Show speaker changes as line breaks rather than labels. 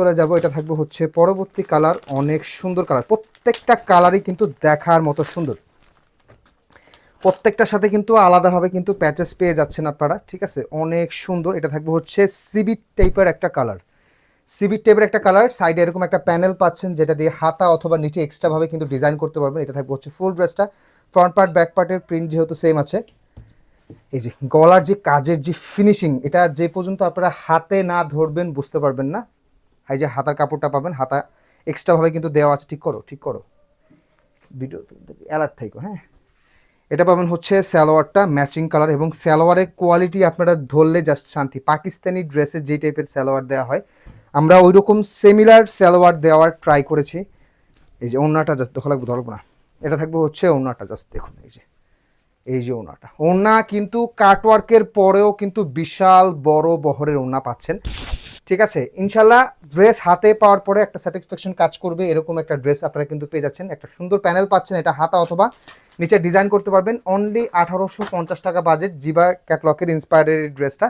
চলে যাব, এটা থাকবে হচ্ছে পরবর্তী কালার। অনেক সুন্দর কালার, প্রত্যেকটা কালারই কিন্তু দেখার মতো সুন্দর। প্রত্যেকটার সাথে কিন্তু আলাদাভাবে কিন্তু প্যাচেস পেয়ে যাচ্ছেন আপনারা, ঠিক আছে? অনেক সুন্দর। এটা থাকবে হচ্ছে সিবিট টাইপের একটা কালার, সিবিট টাইপের একটা কালার। সাইডে এরকম একটা প্যানেল পাচ্ছেন, যেটা দিয়ে হাতা অথবা নিচে এক্সট্রাভাবে কিন্তু ডিজাইন করতে পারবেন। এটা থাকবে হচ্ছে ফুল ড্রেসটা, ফ্রন্ট পার্ট ব্যাক পার্টের প্রিন্ট যেহেতু সেম আছে। এই যে গলার যে কাজের যে ফিনিশিং, এটা যে পর্যন্ত আপনারা হাতে না ধরবেন বুঝতে পারবেন না। এই যে হাতার কাপড়টা পাবেন, হাতা এক্সট্রাভাবে কিন্তু দেওয়া আছে। ঠিক করো, ঠিক করো, ভিডিও অ্যালার্ট থাকো, হ্যাঁ। এটা পাবেন হচ্ছে সালোয়ারটা ম্যাচিং কালার, এবং সালোয়ারের কোয়ালিটি আপনারা ধরলে জাস্ট শান্তি। পাকিস্তানি ড্রেসে যে টাইপের সালোয়ার দেওয়া হয়, আমরা ওই রকম সিমিলার সালোয়ার দেওয়ার ট্রাই করেছি। এই যে ওড়নাটা জাস্ট দেখা লাগবে, ধরবো না। এটা থাকবে হচ্ছে ওড়নাটা, জাস্ট দেখুন। এই যে ওড়নাটা, ওড়না কিন্তু কাটওয়ার্কের পরেও কিন্তু বিশাল বড় বহরের ওড়না পাচ্ছেন, ঠিক আছে? ইনশাল্লাহ ড্রেস হাতে পাওয়ার পরে একটা স্যাটিসফ্যাকশন কাজ করবে, এরকম একটা ড্রেস আপনারা কিন্তু পেয়ে যাচ্ছেন। একটা সুন্দর প্যানেল পাচ্ছেন, এটা হাতা অথবা নিচে ডিজাইন করতে পারবেন। অনলি 1850 টাকা বাজেট, জিবা ক্যাটলগের ইন্সপায়ারের ড্রেসটা।